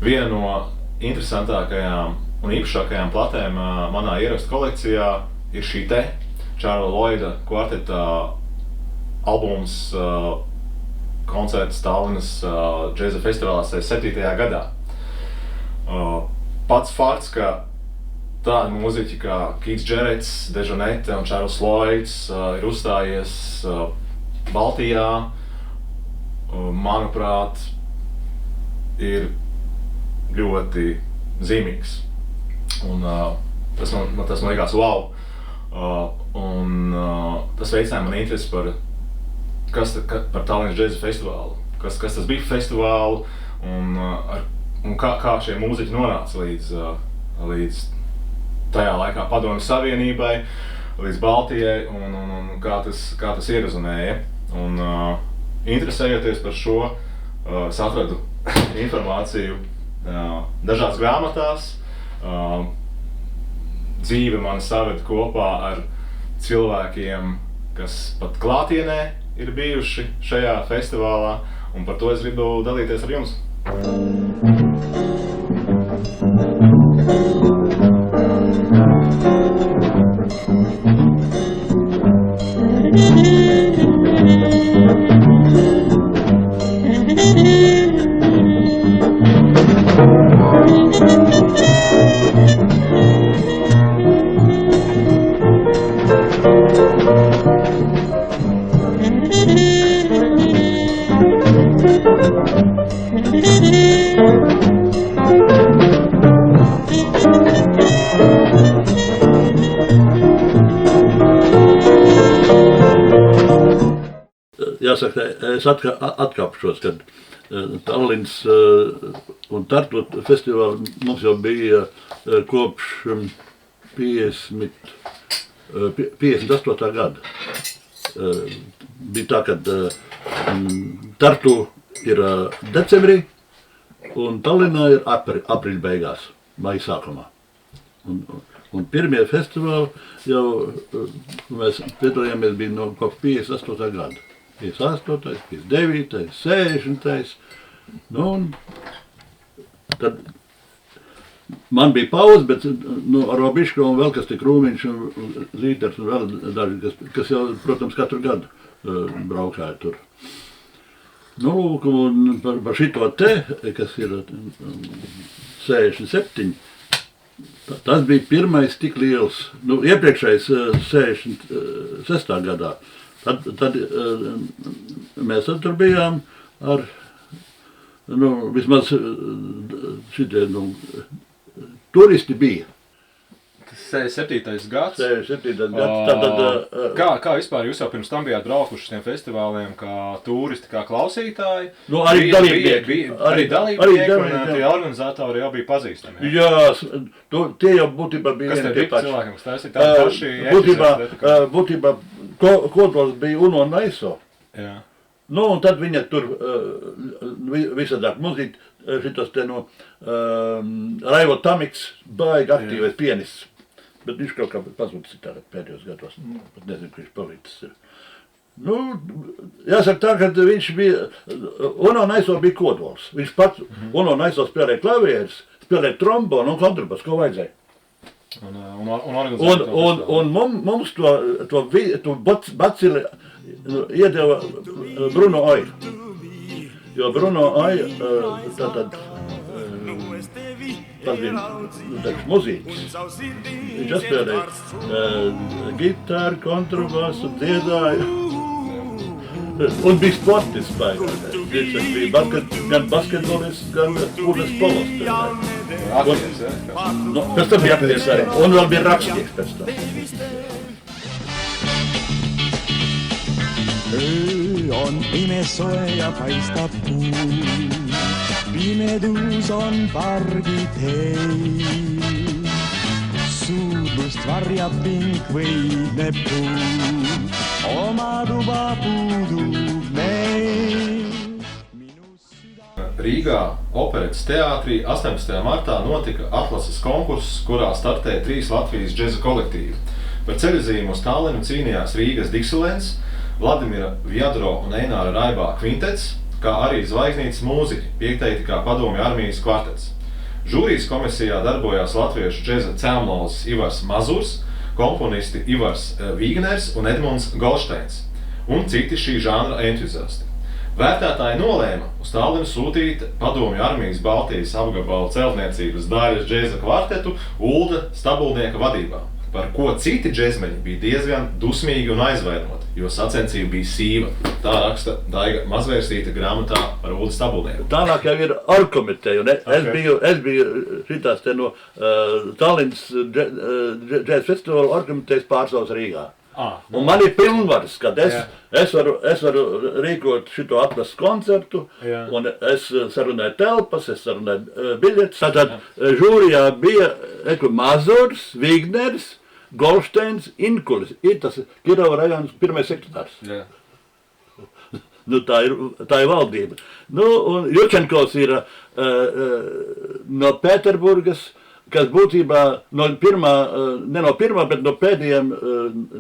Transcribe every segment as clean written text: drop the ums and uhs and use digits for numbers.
Viena no interesantākajām un īpašākajām platēm manā ierakstu kolekcijā ir šī te Čārla Lloyda kvarteta albums koncerts Tallinas džēza festivālā 7. gadā. Pats fakts, ka tādi mūziķi kā Keith Jarretts, Dejonette un Čārls Lloyds ir uzstājies Baltijā, manuprāt, ir ļoti zīmīgs. Un tas man likās wow. Tas veicināja man interesi par Tallinas džēza festivālu. Kas tas bija festivālu un kā šie mūziķi nonāca līdz tajā laikā Padomju Savienībai, līdz Baltijai un kā tas ierezonēja. Un interesējoties par šo, es atradu informāciju dažās grāmatās. Dzīve mani saved kopā ar cilvēkiem, kas pat klātienē ir bijuši šajā festivālā, un par to es gribu dalīties ar jums. Jāsaka, es atkāpšos, kad Tallinas un Tartu festivāli mums jau bija kopš 58. gada. Bija tā, kad Tartu ir decembrī un Tallinā ir aprīļa beigās, maija sākumā. Un pirmie festivāli jau mēs piedalījāmies bija no kopš 58. gada. 58., 59., 60. Nu, un tad man bija pauze, bet ar Robiško un vēl kas tik Rūmiņš un Zīters un vēl daži, kas jau, protams, katru gadu braukāja tur. Nu, lūk, un par šito te, kas ir 67, tas bija pirmais tik liels, nu, iepriekšējais 66. gadā. Tad mēs tur bijām ar, vismaz šitie, turisti bija. Tas 67. gads. 67. gads. Kā vispār jūs jau pirms tam bijāt braukuši šiem festivāliem, kā turisti, kā klausītāji? Arī dalībnieki. Arī dalībnieki un tie organizatori jau bija pazīstami. Jā, tie jau būtībā bija vieni tie paši. Kas te bija cilvēkiem, kas taisīja tādi paši? Būtībā kodols bija Uno Naiso. Jā. Nu, un tad viņa tur visādāk muzīt, šitos te Raivo Tamiks, baigi aktīvais pianists. Bet viņš kaut kā pazudis tagad pēdējos gados. Pat nezinu, ka viņš palīdzis ir. Nu, jāsaka tā, ka viņš bija, Uno Naiso bija kodols. Viņš pats, Uno Naiso spēlēja klavieres, spēlēja trombonu un kontrabas, ko vajadzēja. Un mums to bacili iedeva Bruno Ai. Jo Bruno Ai tātad tas bija muzīķis. Viņš atspēlēja gitāru, kontrabasu, dziedāja. Un bija sportists baigās. Viņš bija gan basketbolists, gan ūdens polo spēlēja. Pēc tam bija akties arī. Un vēl bija rakstnieks pēc tam. Öö on pime soe ja paistab kuu. Pimedus on pargid hei. Suudlust varjab pink võidne puu. Oma tuba puudub meil. Rīgā operetes teātrī 18. martā notika atlases konkurss, kurā startēja 3 Latvijas džeza kolektīvi. Par ceļojumu uz Tallinu cīnījās Rīgas Dixielands, Vladimira Vjadro un Eināra Raibā kvintets, kā arī zvaigznītes mūziķi, pieteikti kā Padomju armijas kvartets. Žūrijas komisijā darbojās latviešu džeza cēlmolzis Ivars Mazurs, komponisti Ivars Vīgners un Edmunds Golšteins un citi šī žanra entuziasti. Vērtētāji nolēma uz Tallinu sūtīt Padomju armijas Baltijas apgabala celtniecības daļas džeza kvartetu Ulda Stabulnieka vadībā, par ko citi džezmeņi bija diezgan dusmīgi un aizvainoti, jo sacensība bija sīva. Tā raksta Daiga Mazvērsīta grāmatā par Uldu Stabulnieku. Tālāk jau ir orgkomiteja, un es biju šitās te no Tallinas džēza festivāla orgkomitejas pārstāvs Rīgā. Un man ir pilnvaras, kad es varu rīkot šito atlases koncertu, un es sarunāju telpas, es sarunāju biļetes. Tātad žūrijā bija Mazurs, Vīgners, Golšteins, Inkulis. Ir tas Kirova rajonas pirmais sekretārs. Nu, tā ir valdība. Nu, un Jučenkovs ir no Pēterburgas, kas būtībā ne no pirmā, bet no pēdējiem,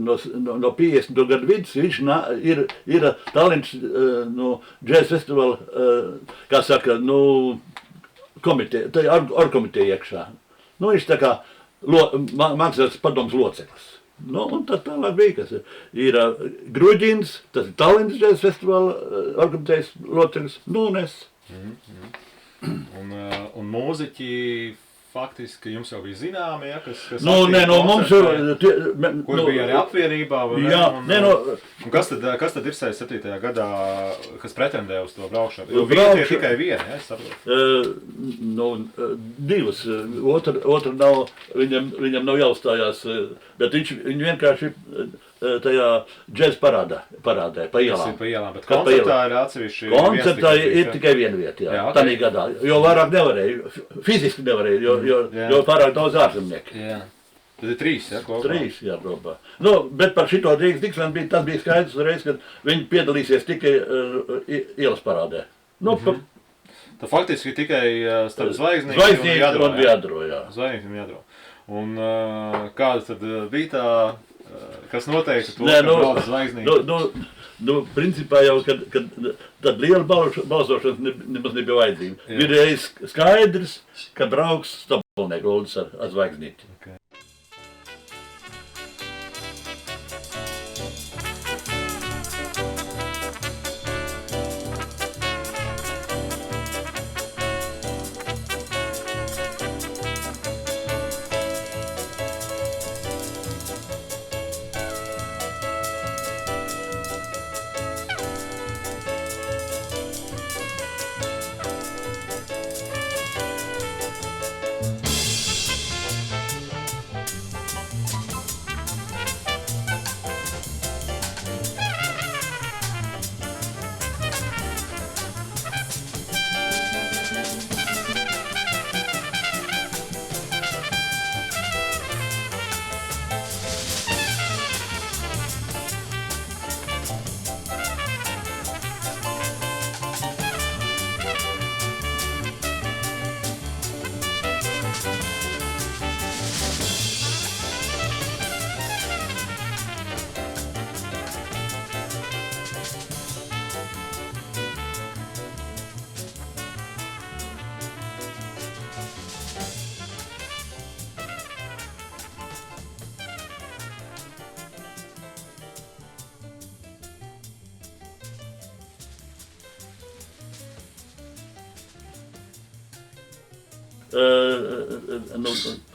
no 50. Gadu vidus, viņš ir Tallinas džēza festivāla, kā saka, komiteja, tā ir orgkomiteja iekšā. Nu, viņš tā kā mākslinieks padoms loceklis. Nu, un tad tālāk bija, kas ir Gruģins, tas ir Tallinas džēza festivāla orgkomitejas loceklis, nu un es. Un mūziķi faktiski jums jau bija zināmi, ja, kas mums kur bija arī apvienībā, vai jā, un kas tad ir 67. gadā, kas pretendē uz to braukšanu? Jo vieta ir tikai viena, ja, es saprotu. Divas, otra nav, viņam nav jāuzstājās, bet viņš vienkārši tajā džēza parādē, pa ielām. Tas ir pa ielām, bet koncertā ir atsevišķi. Koncertā ir tikai viena vieta, jā, tādā gadā, jo vairāk nevarēja, fiziski nevarēja, jo pārāk daudz ārzemnieki. Jā. Tad ir 3, ja, kopā? 3, jā, kopā. Nu, bet par šito Rīgas Diksonu tas bija skaidrs reiz, kad viņi piedalīsies tikai ielas parādē. Nu, Tā faktiski tikai starp Zvaigznīti un Jadro. Zvaigznīti un Jadro. Un kāda tad bija tā, kas noteikti to, ka brauc Zvaigznīti? Principā jau, kad tad liela balsošanas nemaz nebija vajadzīga. Bija reiz skaidrs, ka brauks Stabulnieku Uldis ar Zvaigznīti. Okay.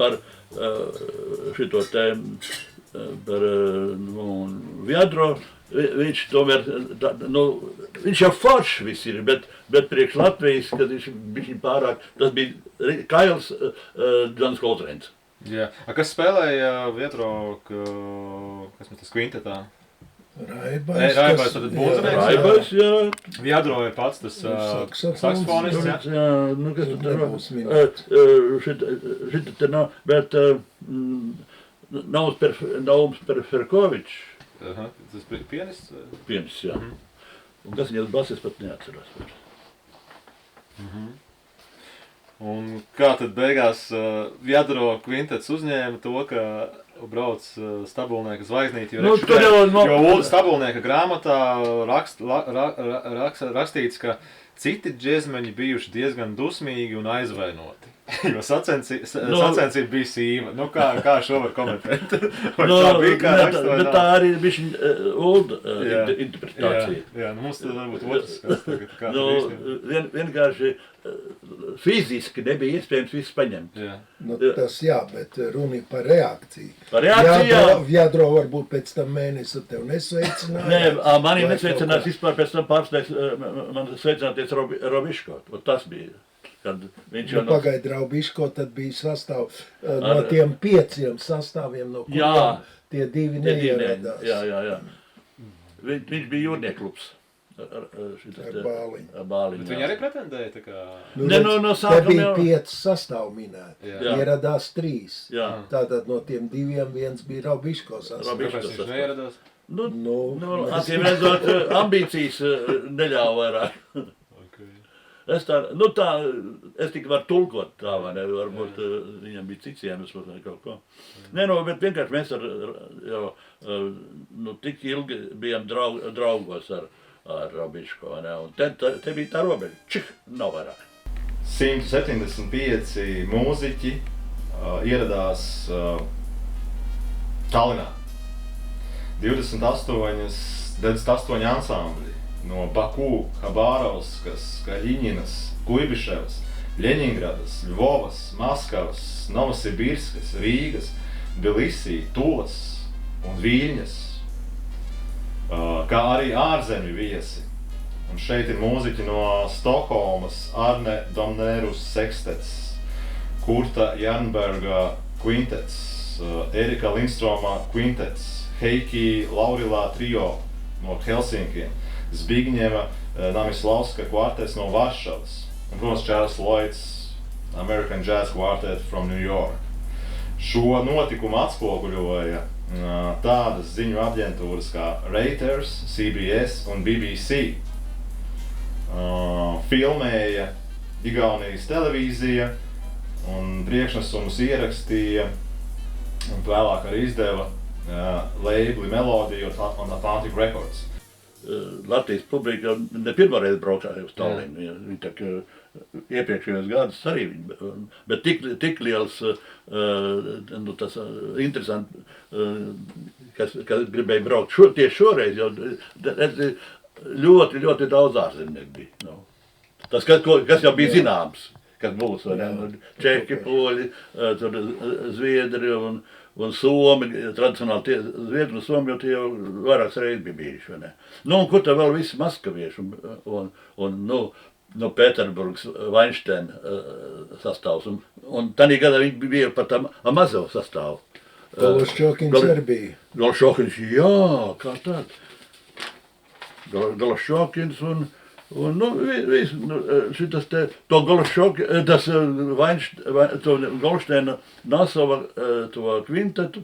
Par šito te, par Viadro, viņš tomēr, viņš jau foršs viss ir, bet priekš Latvijas, kad viņš bija pārāk, tas bija Kails Džons Koltrēns. Jā. Kas spēlēja Viadro, kas mēs tas kvintetā? Raibais, tad būzinieks. Raibais, jā. Viadro ir pats tas saksofonists, jā. Jā, nu kas tu šita te nav, bet Naums Perferkovičs. Tas bija pianists? Pianists, jā. Un kas viņas basis pat neatcerās. Un kā tad beigās Viedro kvintets uzņēma to, ka brauc Stabulnieka zvaigznīti, jo, jo Stabulnieka grāmatā rakstīts, ka citi džezmeņi bijuši diezgan dusmīgi un aizvainoti. Jo sacensība bija sīva. Nu, kā šo var komentēt? Tā bija kā raksta vai bet tā arī ir bišķiņ interpretācija. Jā, nu mums tad varbūt otrs skats tagad. Kā vienkārši fiziski nebija iespējams visu paņemt. Nu, tas jā, bet runa ir par reakciju. Par reakciju, jā. Viedro varbūt pēc tam mēnesi tev nesveicināja. Nē, mani nesveicinās vispār pēc tam pārsteigts, man sveicināties Robiško. Tas bija. Kad viņš nu, pagaid Raubiško, tad bija sastāv no tiem 5 sastāviem, no kuriem tie 2 neieradās. Jā. Viņš bija jūrnieklubs. Ar Bāliņu. Bet viņi arī pretendēja, tā kā... No te bija 5 sastāv minēti. Ieradās 3. Tātad no tiem 2 viens bija Raubiško sastāv. Kāpēc viņš neieradās? Acīm redzot, ambīcijas neļāva vairāk. Es tikai varu tulkot tā, vai ne, varbūt viņam bija cits iemesls vai kaut ko. Bet vienkārši mēs jau tik ilgi bijām draugos ar Robiško, vai ne, un te bija tā robeža, nav vairāk. 175 mūziķi ieradās Tallinā. 28 ansambļi. No Baku, Habarovskas, Kaļiņinas, Kuibiševas, Ļeņingradas, Ļvovas, Maskavas, Novosibirskas, Rīgas, Bilisī, Tulas un Viļņas, kā arī ārzemju viesi. Un šeit ir mūziķi no Stokholmas, Arne Domnerus sekstets, Kurta Jernberga kvintets, Erika Lindstroma kvintets, Heiki Laurilā trio no Helsinkiem, Zbigņeva Namislavska kvartets no Varšavas un, protams, Charles Lloyd's American Jazz Quartet from New York. Šo notikumu atspoguļoja tādas ziņu aģentūras kā Reuters, CBS un BBC. Filmēja Igaunijas televīzija un priekšnesumus ierakstīja un vēlāk arī izdeva labeli Melodija un Atlantic Records. Latvijas publika ne pirmoreiz braukāja uz Tallinu. Viņi tā kā iepriekšējos gadus arī viņi, bet tik liels, tas interesanti, kas gribēja braukt tieši šoreiz, jo ļoti daudz ārzemnieku bija. Tas, kas jau bija zināms, kas būs, vai ne? Čehi, poļi, zviedri un Somi, tradicionāli zviedri un Somi, jo tie jau vairākas reizes bija bijuši, vai ne? Un kur tā vēl visi maskavieši un Pēterburgas, Vainštēna sastāvs. Un tanī gadā viņi bija par tā mazo sastāvu. Gološčokins arī bija. Gološčokins, jā, kā tād. Gološčokins un šitas te, to Gološčokins, tas Golšteina Nasova to kvintetu,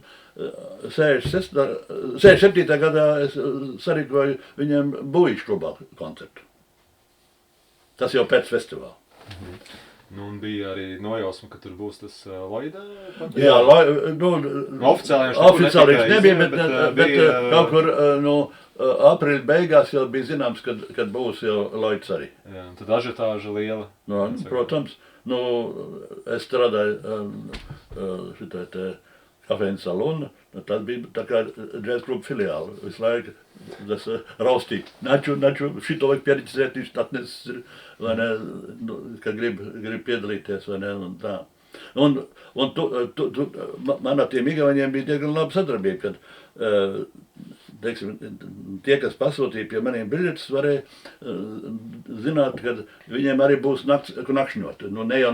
67. gadā es sarīkoju viņiem Buišu klubā koncertu. Tas jau pēc festivāla. Nu, un bija arī nojausma, ka tur būs tas Lloyda? Jā, oficiāli viņš nebija, bet kaut kur aprīļa beigās jau bija zināms, kad būs jau Lloyds arī. Jā, un tad ažiotāža liela. Protams. Es strādāju šitai te kafejnīcas salona, tas bija tā kā džēz kluba filiāla. Visu laiku tas raustīja. Naču, šito vajag pieredzēt, viņš atnesis, vai ne, ka grib piedalīties, vai ne, un tā. Un man ar tiem igauņiem bija diezgan laba sadarbība, kad, teiksim, tie, kas pasūtīja pie maniem biļetes, varēja zināt, ka viņiem arī būs nakšņot. Ne jau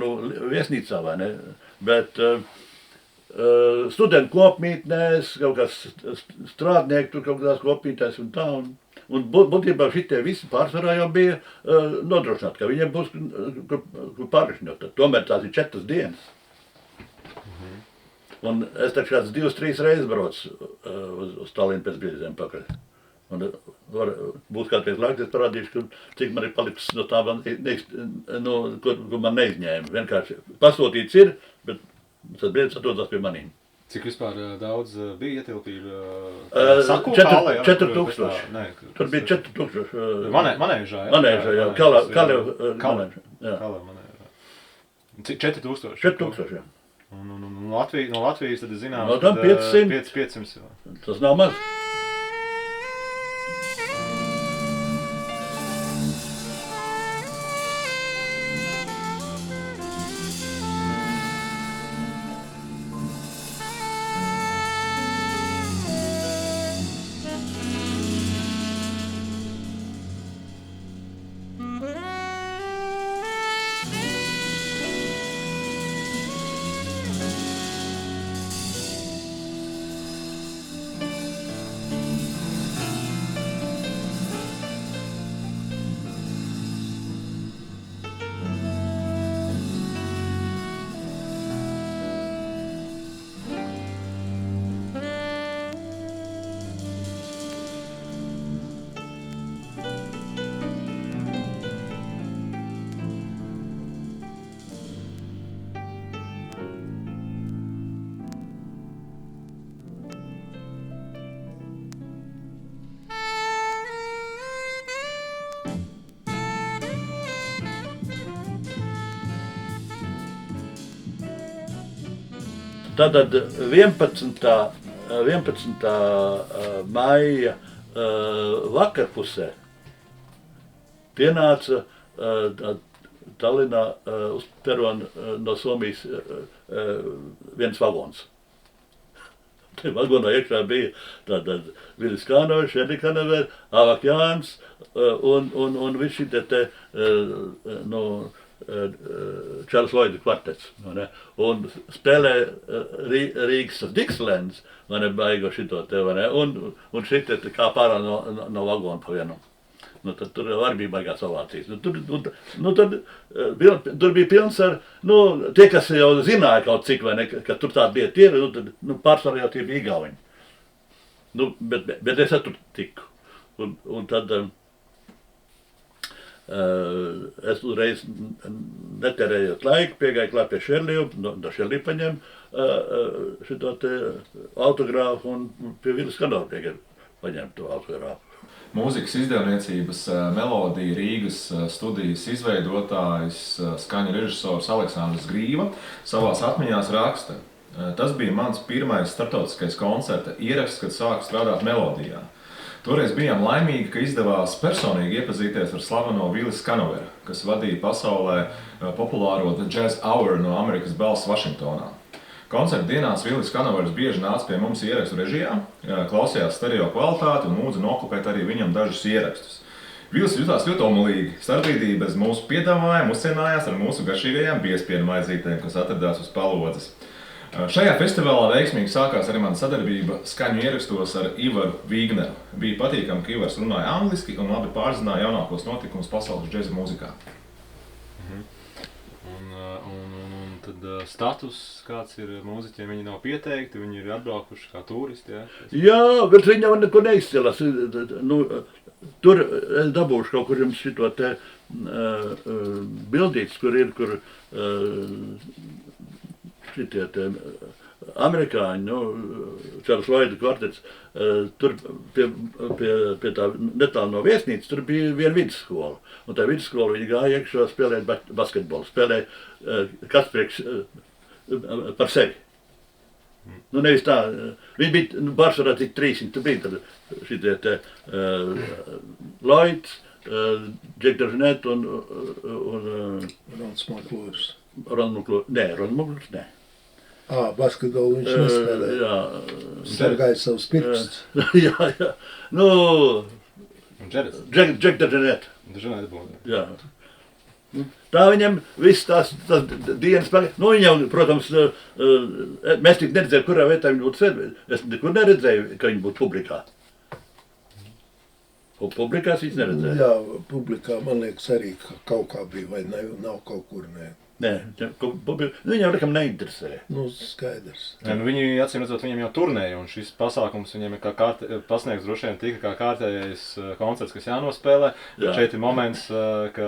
viesnīcā, vai ne, bet studentu kopmītnēs, kaut kāds strādnieki, tur kaut kādās kopmītēs un tā. Un būtībā šitie visi pārsvarā jau bija nodrošināti, ka viņiem būs kur pārrišņot. Tomēr tās ir 4 dienas. Un es taču kāds 2-3 reizes braucu uz Tallinu pēc brīdiem pakaļ. Un būs kādreiz laiks, es parādīšu, cik man ir palicis no tā, ko man neizņēma. Vienkārši pasūtīts ir, bet tas brīdis atrodas pie manīm. Cik vispār daudz bija ietilpība? 4000. Tur bija 4000. Manēžā, jā? Manēžā, jā. Kalē manēžā. Cik 4000? 4000, jā. Un no Latvijas tad zinām, no tam 500. 500 jā. Tas nav maz. Tātad 11. maija vakarpusē pienāca Tallinā uz peronu no Somijas viens vagons. Te vagonā iekšā bija tātad Vilis Kānovičs, Edi Kanaver, Avak Jānis un visi šitie te Čārlis Lloyda kvartets, un spēlē Rīgas Dixielands, baigo šito te, un šitie te kā pārā no vagona pa vienu. Tad tur arī bija baigās ovācijas. Tur bija pilns ar, tie, kas jau zināja kaut cik, ka tur tāda lieta ir, tad pārsvarā jau tie bija igauņi. Bet es tur tiku. Un tad es uzreiz netērējot laiku, piegāju klāt pie Šerliju, no Šerliju paņem šito te autogrāfu un pie Vilis Kānoviča paņem to autogrāfu. Mūzikas izdevniecības Melodija Rīgas studijas izveidotājs, skaņu režisors Aleksandrs Grīva savās atmiņās raksta: tas bija mans pirmais starptautiskais koncerta ieraksts, kad sāku strādāt Melodijā. Toreiz bijām laimīgi, ka izdevās personīgi iepazīties ar slaveno Vilis Kānoveru, kas vadīja pasaulē populāro The Jazz Hour no Amerikas balss Vašingtonā. Koncerta dienās Vilis Kānovers bieži nāca pie mums ierakstu režijā, klausījās stereo kvalitāti un lūdza nokopēt arī viņam dažus ierakstus. Vilis jutās ļoti omulīgi, starpbrīdī bez mūsu piedāvājuma uzcienājās ar mūsu garšīgajām biezpienu maizītēm, kas atradās uz palodzes. Šajā festivālā veiksmīgi sākās arī mana sadarbība skaņu ierakstos ar Ivaru Vīgneru. Bija patīkami, ka Ivars runāja angliski un labi pārzināja jaunākos notikumus pasaules džeza mūzikā. Un tad status, kāds ir mūziķiem, viņi nav pieteikti, viņi ir atbraukuši kā turisti, jā? Jā, bet viņi jau neko neizcēlās. Tur es dabūšu kaut kur jums šito te bildītes, kur ir, šitie te amerikāņi, Čārlis Lloyda kvartets, tur pie tā netālu no viesnīcas, tur bija viena vidusskola. Un tā vidusskola viņi gāja iekšā spēlēt basketbolu, spēlēja kāds priekš par sevi. Nevis tā, viņi bija pārsvarā tik 300, tur bija tad šitie te Lloyds, Jack Dejournette un Rons Maklūrs. Rons Maklūrs, nē. Basketbolu viņš nespēlēja. Jā. Sargāja savus pirkstus. Jā. Jack Dejournette. Dejournette būtu. Jā. Tā viņam viss tās dienas pagāja. Viņam, protams, mēs tik neredzēju, kurā vietā viņi būtu sēdēji. Es nekur neredzēju, ka viņi būtu publikā. Publikās viņš neredzēja. Jā, publikā, man liekas, arī kaut kā bija, vai nav kaut kur, nē. Nē, viņi jau rekam neinteresē. Nu, skaidrs. Ja, nu viņi, acīm redzot, viņiem jau turnēja, un šis pasākums viņiem ir kā pasniegs droši vien tika kā kārtējais koncerts, kas jānospēlē. Jā. Šeit ir moments, ka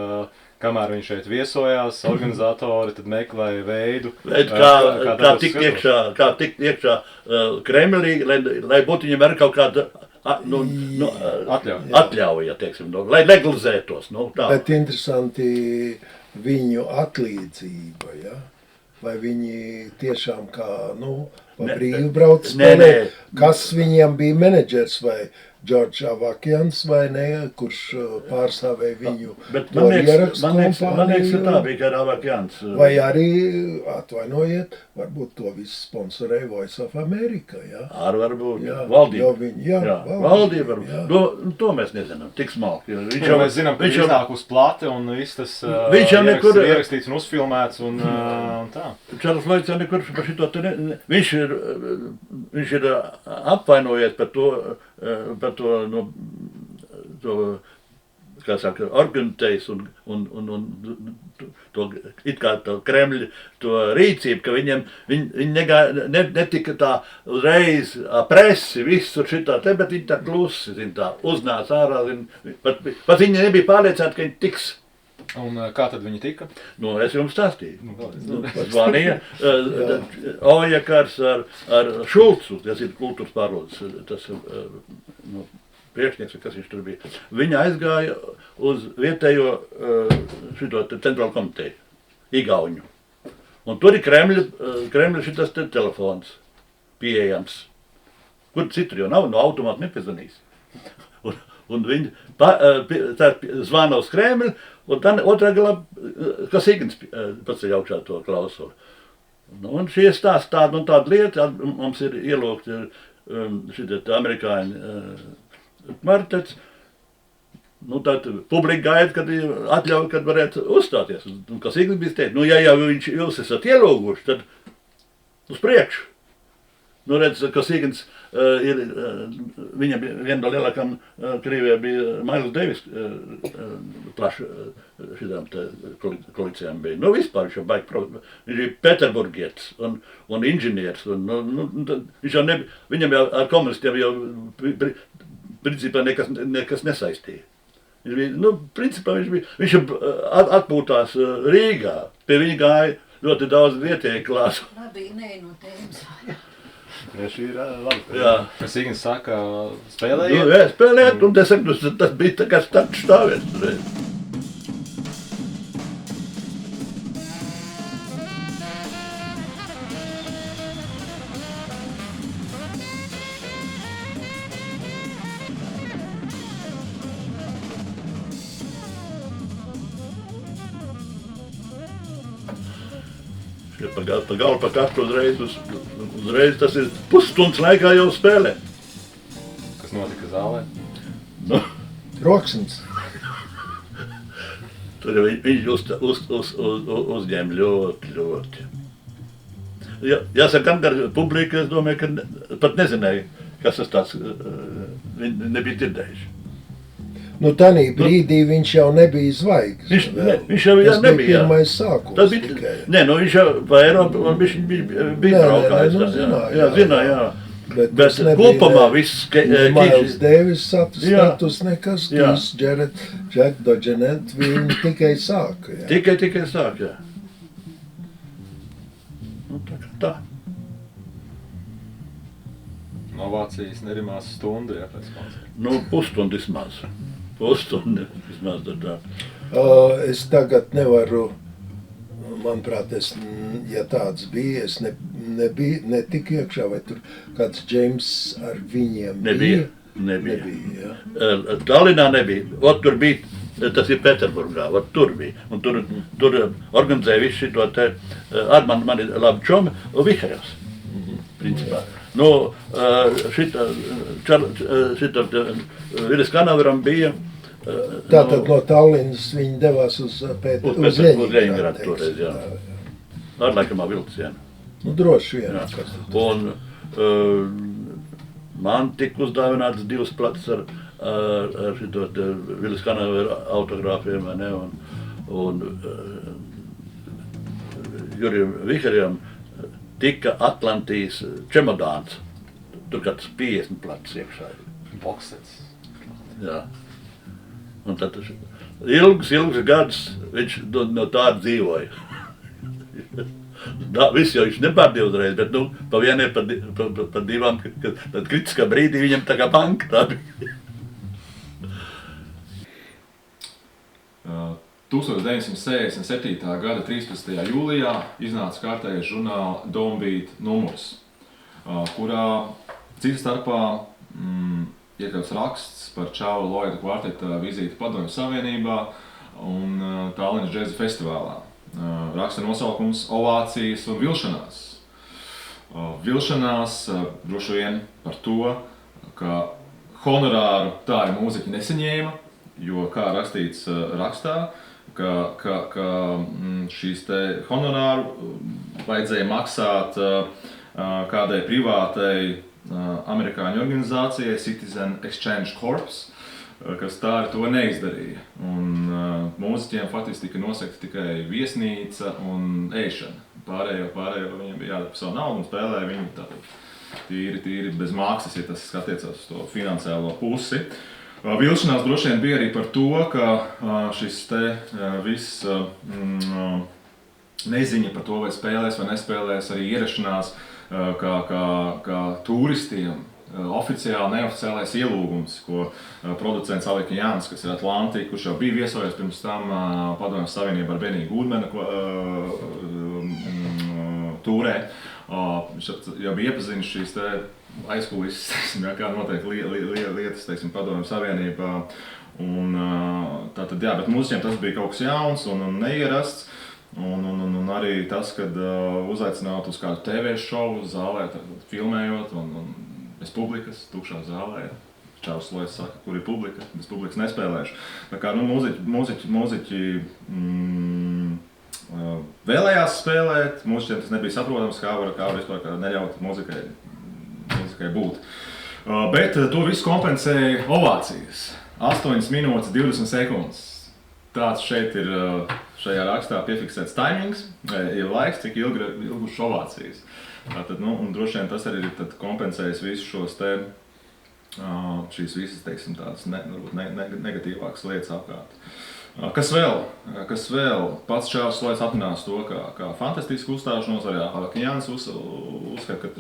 kamēr viņi šeit viesojās, organizatori tad meklēja veidu, kā tikt iekšā Kremlī, lai būtu viņam arī kaut kāda atļauja, teiksim, lai legalizētos. Tā. Bet interesanti viņu atlīdzība, ja? Vai viņi tiešām kā, pa brīvu brauc spēlēt, kas viņiem bija menedžers vai Džordžs Avakians vai ne, kurš pārstāvēja viņu to ierakstu kompāniju. Man liekas, tā bija, ka Avakians. Vai arī, atvainojiet, varbūt to visu sponsorēja Voice of America, jā? Ar varbūt, Jā, valdība. Valdība, varbūt. jā. To mēs nezinām, tik smalki. Mēs zinām, ka viņš iznāk uz plati un viss tas ierakstīts un uzfilmēts un tā. Čārlis Loits jau nekur par šito te viņš ir apvainojies par to, kā saka, organizējis un to, it kā to Kremļa, to rīcību, ka viņi netika tā uzreiz presi, visur šitā te, bet viņi tā klusi, tā uznāca ārā, pat viņi nebija pārliecināti, ka viņi tiks. Un kā tad viņi tika? Es jums stāstīju. Zvanīja Ojekars ar Šulcu, tas ir kultūras pārvaldes, tas priekšnieks, kas viņš tur bija. Viņa aizgāja uz vietējo šito centrālu komiteju, Igauņu. Un tur ir Kremļa šitas telefons pieejams. Kur citur jau nav, no automāta nepiezvanīs. Un viņi zvana uz Kremļu, un tad otrā galā, kas Igns pats ir augšā to klausuli. Un šie stāsti tāda un tāda lieta, mums ir ielūgti šitie amerikāņi kvartets. Tad publika gaida, kad atļauj, kad varētu uzstāties. Un kas Igns bija teikt, ja jau jūs esat ielūguši, tad uz priekšu. Redz, kas Igns ir, viņam viena no lielākām Krievijā bija Mails Devis plaši šitām koalīcijām bija. Vispār viņš jau baigi, viņš ir Pēterburgietis un inženieris. Viņš jau viņam jau ar komunistiem jau principā nekas nesaistīja. Viņš bija, principā viņš atpūtās Rīgā, pie viņa gāja ļoti daudz vietēju klāsu. Labi, nē, no tēmas. Ja šī ir labi. Jā. Kas Igns saka, spēlējiet? Jā, spēlējiet, un tas bija tā kā starts stāvies. Pa galu pa katru uzreiz tas ir pusstundas laikā jau spēlē. Kas notika zālē? Roksins. Tur viņš uzņēma ļoti. Jāsaka, gan ar publiku, es domāju, ka pat nezināju, kas tas tāds, viņi nebija dzirdējuši. Tanī brīdī viņš jau nebija zvaigznes. Viņš jau nebija. Tas bija pirmais sākums tikai. Nē, viņš jau pa Eiropu, viņš bija braukājis. Zināja. Bet kopumā viss... Mails Devis status nekas, Keith Jarrett, Jack Dodgenet, viņi tikai sāka. Tikai sāka, jā. Tā. Novācijas nerimās stundu, jā, pēc koncerta. Pusstundu vismaz. Es tagad nevaru, manuprāt, ja tāds bija, es netiku iekšā, vai tur kāds Džeims ar viņiem nebija. Jā. Tallinā nebija. Tur bija, tas ir Pēterburgā, tur bija. Un tur organizēja visu šito te, ar mani labi čomi, Vihaļovs, principā. Šita Vilis Kanaveram bija... Tātad no Tallinas viņi devās uz Leņingradu toreiz, jā. Ar laikamā vilcienu. Droši vien. Un man tika uzdāvināts 2 plates ar šito Vilis Kanavera autogrāfiem, vai ne? Un Jurijam Vihariem tika Atlantijas čemodāns. Tur kāds 50 plats iekšā. Boksets. Jā. Un tad ilgus gadus viņš no tāda dzīvoja. Viss jau viņš nepārdīja uzreiz, bet pa vienai, pa divām, tad kritiskā brīdī viņam tā kā banka tā bija. 1967. gada 13. jūlijā iznāca kārtējais žurnāla Downbeat numurs, kurā cita starpā iekļauts raksts par Čāva Loida kvarteta vizīti Padomju Savienībā un Tallinas džēza festivālā. Raksta nosaukums Ovācijas un vilšanās. Vilšanās droši vien par to, ka honorāru tā arī mūziķi nesaņēma, jo kā rakstīts rakstā, ka šīs te honorāru vajadzēja maksāt kādai privātai amerikāņu organizācijai Citizen Exchange Corps, kas tā arī to neizdarīja. Un mūziķiem faktiski tika nosegta tikai viesnīca un ēšana. Pārējo viņiem bija jādara par savu naudu un spēlēja viņu tātad tīri bez mākslas, ja tas attiecās uz to finansiālo pusi. Vilšanās droši vien bija arī par to, ka šis te viss neziņa par to, vai spēlēs vai nespēlēs, arī ierašanās kā turistiem, oficiāli neoficiālais ielūgums, ko producents Alika Jānis, kas ir Atlantika, kurš jau bija viesojies pirms tam Padomju Savienībā ar Beniju Gudmanu tūrē. Viņš jau bija iepazinis šīs te aizkulises, kā notiek lietas, teiksim, Padomju Savienībā. Un tātad, jā, bet mūziķiem tas bija kaut kas jauns un neierasts. Un arī tas, kad uzaicināt uz kādu TV šovu zālē, filmējot un bez publikas, tukšā zālē. Čāvs Loids saka, kur ir publika, bez publikas nespēlēšu. Tā kā mūziķi vēlējās spēlēt, mūziķiem tas nebija saprotams, kā var vispār neļaut mūzikai būt. Bet to visu kompensēja ovācijas. 8 minūtes 20 sekundes. Tāds šeit ir šajā rakstā piefiksēts timings, ja laiks, cik ilgušas ovācijas. Tātad, un droši vien tas arī tad kompensējas visus šos te, šīs visas, teiksim, tādas negatīvākas lietas apkārt. Kas vēl? Pats Čāvs Loids apminās to, kā fantastisku uzstāšanos, arī Alika Jānis uzskata, ka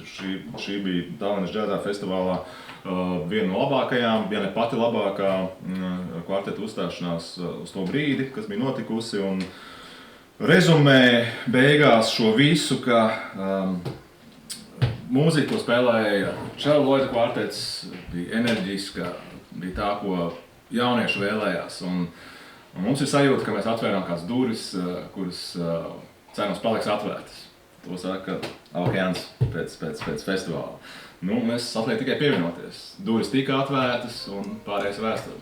šī bija Tallinas džēzā festivālā viena no labākajām, ja ne pati labākā kvarteta uzstāšanās uz to brīdi, kas bija notikusi, un rezumē beigās šo visu, ka mūzika, ko spēlēja Čāva Loida kvartets, bija enerģiska, bija tā, ko jaunieši vēlējās, un mums ir sajūta, ka mēs atvērām kādas durvis, kuras cerams paliks atvērtas. To saka Alika Jānis pēc festivāla. Mēs atliek tikai pievienoties. Durvis tika atvērtas un pārējais vēsture.